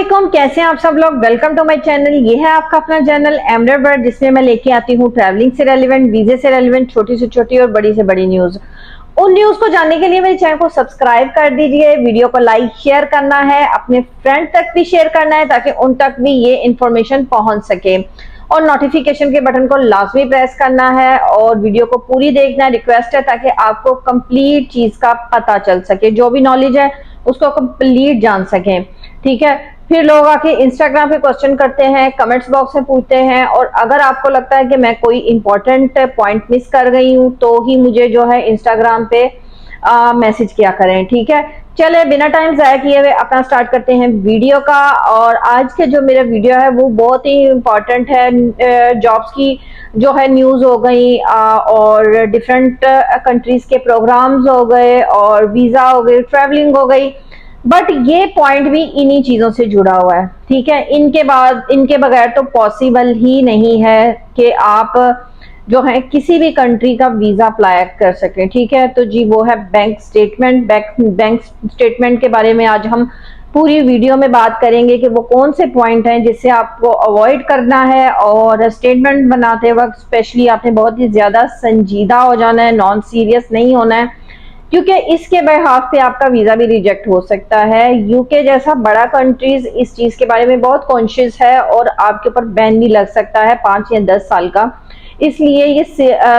अस्सलामुअलैकुम, कैसे हैं आप सब लोग। Welcome to my channel. ये है आपका अपना चैनल एमरेट वर्ल्ड, जिसमें मैं लेके आती हूँ ट्रैवलिंग से रेलिवेंट, वीजे से रेलिवेंट, छोटी से छोटी और बड़ी से बड़ी न्यूज। उन न्यूज को जानने के लिए मेरे चैनल को सब्सक्राइब कर दीजिए, वीडियो को लाइक शेयर करना है, अपने फ्रेंड तक भी शेयर करना है ताकि उन तक भी ये इंफॉर्मेशन पहुंच सके, और नोटिफिकेशन के बटन को लाजमी प्रेस करना है और वीडियो को पूरी देखना रिक्वेस्ट है, ताकि आपको कंप्लीट चीज का पता चल सके, जो भी नॉलेज है उसको कंप्लीट जान सकें। ठीक है, फिर लोग आके इंस्टाग्राम पे क्वेश्चन करते हैं, कमेंट्स बॉक्स में पूछते हैं, और अगर आपको लगता है कि मैं कोई इंपॉर्टेंट पॉइंट मिस कर गई हूँ तो ही मुझे जो है इंस्टाग्राम पे मैसेज किया करें। ठीक है, चले बिना टाइम जाया किए हुए अपना स्टार्ट करते हैं वीडियो का। और आज के जो मेरा वीडियो है वो बहुत ही इम्पोर्टेंट है। जॉब्स की जो है न्यूज़ हो गई, और डिफरेंट कंट्रीज के प्रोग्राम्स हो गए, और वीज़ा हो गई, ट्रैवलिंग हो गई, बट ये पॉइंट भी इन्हीं चीजों से जुड़ा हुआ है। ठीक है, इनके बगैर तो पॉसिबल ही नहीं है कि आप जो है किसी भी कंट्री का वीजा अप्लाई कर सकें। ठीक है, तो जी वो है बैंक स्टेटमेंट। बैंक स्टेटमेंट के बारे में आज हम पूरी वीडियो में बात करेंगे कि वो कौन से पॉइंट हैं जिससे आपको अवॉइड करना है, और स्टेटमेंट बनाते वक्त स्पेशली आपने बहुत ही ज्यादा संजीदा हो जाना है, नॉन सीरियस नहीं होना है, क्योंकि इसके बिहाफ पे आपका वीजा भी रिजेक्ट हो सकता है। यूके जैसा बड़ा कंट्रीज इस चीज के बारे में बहुत कॉन्शियस है, और आपके ऊपर बैन भी लग सकता है 5 या 10 साल का। इसलिए ये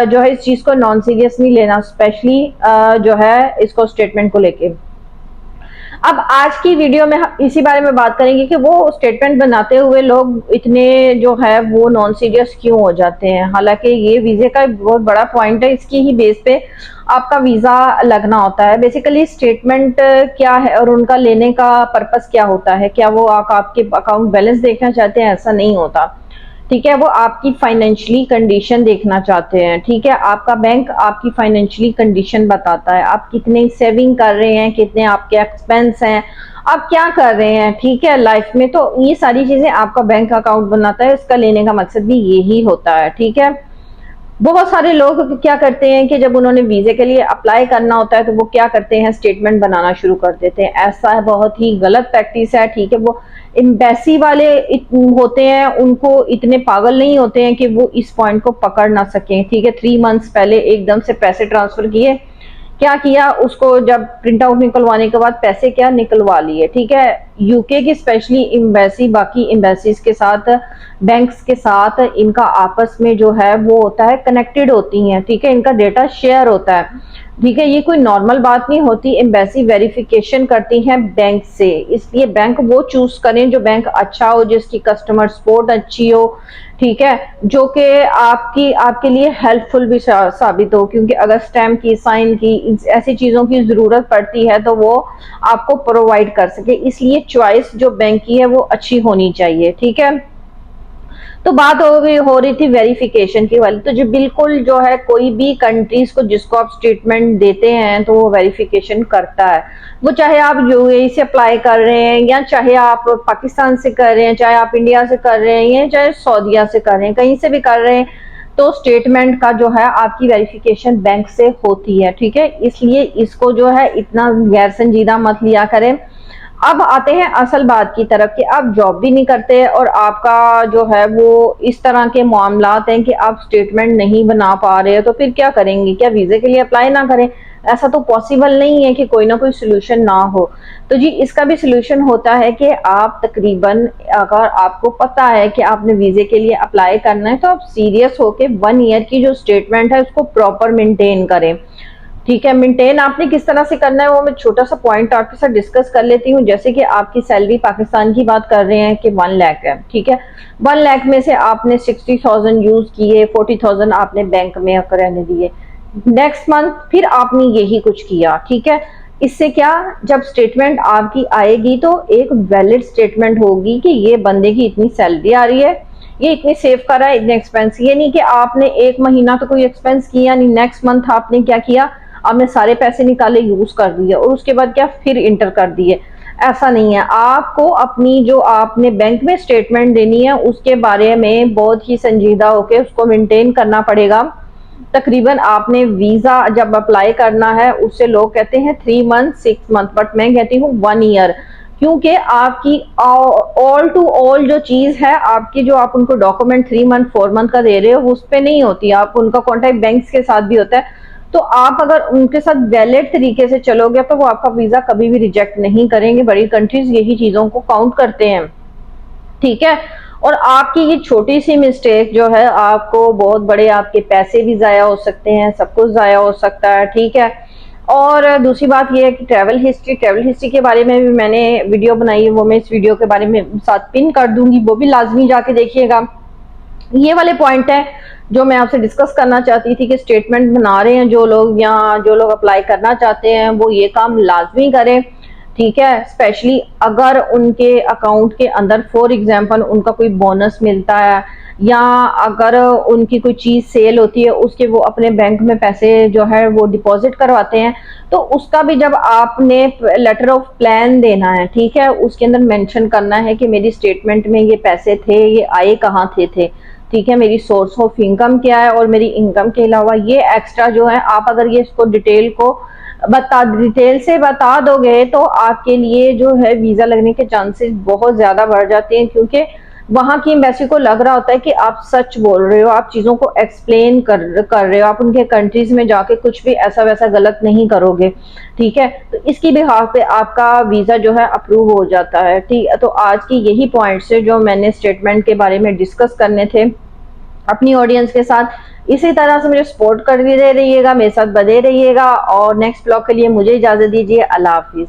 जो है इस चीज को नॉन सीरियस नहीं लेना, स्पेशली जो है इसको स्टेटमेंट को लेके। अब आज की वीडियो में हम इसी बारे में बात करेंगे कि वो स्टेटमेंट बनाते हुए लोग इतने जो है वो नॉन सीरियस क्यों हो जाते हैं। हालांकि ये वीजे का बहुत बड़ा पॉइंट है, इसकी ही बेस पे आपका वीजा लगना होता है। बेसिकली स्टेटमेंट क्या है और उनका लेने का पर्पस क्या होता है, क्या वो आपके अकाउंट बैलेंस देखना चाहते हैं? ऐसा नहीं होता। ठीक है, वो आपकी फाइनेंशियली कंडीशन देखना चाहते हैं। ठीक है, आपका बैंक आपकी फाइनेंशियली कंडीशन बताता है, आप कितने सेविंग कर रहे हैं, कितने आपके एक्सपेंस हैं, आप क्या कर रहे हैं। ठीक है, लाइफ में तो ये सारी चीजें आपका बैंक अकाउंट बनाता है, इसका लेने का मकसद भी यही होता है। ठीक है, बहुत सारे लोग क्या करते हैं कि जब उन्होंने वीजे के लिए अप्लाई करना होता है तो वो क्या करते हैं, स्टेटमेंट बनाना शुरू कर देते हैं। ऐसा बहुत ही गलत प्रैक्टिस है। ठीक है, वो एम्बेसी वाले होते हैं, उनको इतने पागल नहीं होते हैं कि वो इस पॉइंट को पकड़ ना सकें। ठीक है, 3 मंथ्स पहले एकदम से पैसे ट्रांसफर किए, क्या किया, उसको जब प्रिंट आउट निकलवाने के बाद पैसे क्या निकलवा लिए। ठीक है, यूके की स्पेशली एम्बेसी बाकी एम्बेसीज के साथ, बैंक्स के साथ इनका आपस में जो है वो होता है, कनेक्टेड होती हैं। ठीक है, इनका डेटा शेयर होता है। ठीक है, ये कोई नॉर्मल बात नहीं होती। एम्बेसी वेरिफिकेशन करती हैं बैंक से, इसलिए बैंक वो चूज करें जो बैंक अच्छा हो, जिसकी कस्टमर सपोर्ट अच्छी हो। ठीक है, जो कि आपके लिए हेल्पफुल भी साबित हो, क्योंकि अगर स्टैम्प की, साइन की, ऐसी चीजों की जरूरत पड़ती है तो वो आपको प्रोवाइड कर सके। इसलिए चॉइस जो बैंक की है वो अच्छी होनी चाहिए। ठीक है, तो बात हो रही थी वेरिफिकेशन की वाली। तो जो बिल्कुल जो है कोई भी कंट्रीज को जिसको आप स्टेटमेंट देते हैं तो वो वेरिफिकेशन करता है। वो चाहे आप यूएई से अप्लाई कर रहे हैं, या चाहे आप पाकिस्तान से कर रहे हैं, चाहे आप इंडिया से कर रहे हैं, या चाहे सऊदीया से कर रहे हैं, कहीं से भी कर रहे हैं, तो स्टेटमेंट का जो है आपकी वेरिफिकेशन बैंक से होती है। ठीक है, इसलिए इसको जो है इतना गैर संजीदा मत लिया करें। अब आते हैं असल बात की तरफ कि आप जॉब भी नहीं करते और आपका जो है वो इस तरह के मामलात हैं कि आप स्टेटमेंट नहीं बना पा रहे हो, तो फिर क्या करेंगे? क्या वीजे के लिए अप्लाई ना करें? ऐसा तो पॉसिबल नहीं है कि कोई ना कोई सोल्यूशन ना हो। तो जी इसका भी सोल्यूशन होता है कि आप तकरीबन, अगर आपको पता है कि आपने वीजे के लिए अप्लाई करना है, तो आप सीरियस होके 1 ईयर की जो स्टेटमेंट है उसको प्रॉपर मेंटेन करें। ठीक है, मेंटेन आपने किस तरह से करना है वो मैं छोटा सा पॉइंट आपके साथ डिस्कस कर लेती हूँ। जैसे कि आपकी सैलरी पाकिस्तान की बात कर रहे हैं कि 1 लाख है। ठीक है, 1 लाख में से आपने 60,000 यूज किए, 40,000 आपने बैंक में रहने दिए। नेक्स्ट मंथ फिर आपने यही कुछ किया। ठीक है, इससे क्या, जब स्टेटमेंट आपकी आएगी तो एक वैलिड स्टेटमेंट होगी कि ये बंदे की इतनी सैलरी आ रही है, ये इतनी सेव कर रहा है, इतने एक्सपेंस। ये नहीं कि आपने 1 महीना तो कोई एक्सपेंस किया नहीं, नेक्स्ट मंथ आपने क्या किया, आपने सारे पैसे निकाले, यूज कर दिए, और उसके बाद क्या फिर इंटर कर दिए। ऐसा नहीं है। आपको अपनी जो आपने बैंक में स्टेटमेंट देनी है उसके बारे में बहुत ही संजीदा होकर उसको मेंटेन करना पड़ेगा। तकरीबन आपने वीजा जब अप्लाई करना है, उससे लोग कहते हैं 3 मंथ 6 मंथ, बट मैं कहती हूँ 1 ईयर। क्योंकि आपकी ऑल टू ऑल जो चीज है आपकी, जो आप उनको डॉक्यूमेंट 3 मंथ 4 मंथ का दे रहे हो उस पे नहीं होती, आप उनका कॉन्टेक्ट बैंक्स के साथ भी होता है। तो आप अगर उनके साथ वैलिड तरीके से चलोगे तो वो आपका वीजा कभी भी रिजेक्ट नहीं करेंगे। बड़ी कंट्रीज यही चीजों को काउंट करते हैं, ठीक है। और आपकी ये छोटी सी मिस्टेक जो है आपको बहुत बड़े आपके पैसे भी जाया हो सकते हैं, सब कुछ जाया हो सकता है, ठीक है। और दूसरी बात ये है कि ट्रैवल हिस्ट्री के बारे में भी मैंने वीडियो बनाई है, वो मैं इस वीडियो के बारे में साथ पिन कर दूंगी, वो भी लाजमी जाके देखिएगा। ये वाले पॉइंट है जो मैं आपसे डिस्कस करना चाहती थी कि स्टेटमेंट बना रहे हैं जो लोग या जो लोग अप्लाई करना चाहते हैं वो ये काम लाजमी करें, ठीक है। स्पेशली अगर उनके अकाउंट के अंदर फॉर एग्जांपल उनका कोई बोनस मिलता है या अगर उनकी कोई चीज सेल होती है उसके वो अपने बैंक में पैसे जो है वो डिपॉजिट करवाते हैं, तो उसका भी जब आपने लेटर ऑफ प्लान देना है, ठीक है, उसके अंदर मेंशन करना है कि मेरी स्टेटमेंट में ये पैसे थे, ये आए कहाँ थे, ठीक है, मेरी सोर्स ऑफ इनकम क्या है और मेरी इनकम के अलावा ये एक्स्ट्रा जो है आप अगर ये इसको डिटेल से बता दोगे तो आपके लिए जो है वीजा लगने के चांसेस बहुत ज्यादा बढ़ जाते हैं, क्योंकि वहां की एम्बेसी को लग रहा होता है कि आप सच बोल रहे हो, आप चीजों को एक्सप्लेन कर रहे हो, आप उनके कंट्रीज में जाके कुछ भी ऐसा वैसा गलत नहीं करोगे, ठीक है। तो इसकी बिहाफ पे आपका वीजा जो है अप्रूव हो जाता है, ठीक है। तो आज की यही पॉइंट्स है जो मैंने स्टेटमेंट के बारे में डिस्कस करने थे अपनी ऑडियंस के साथ। इसी तरह से मुझे सपोर्ट कर भी दे रहिएगा, मेरे साथ बने रहिएगा और नेक्स्ट ब्लॉग के लिए मुझे इजाजत दीजिए। अल्लाह हाफिज।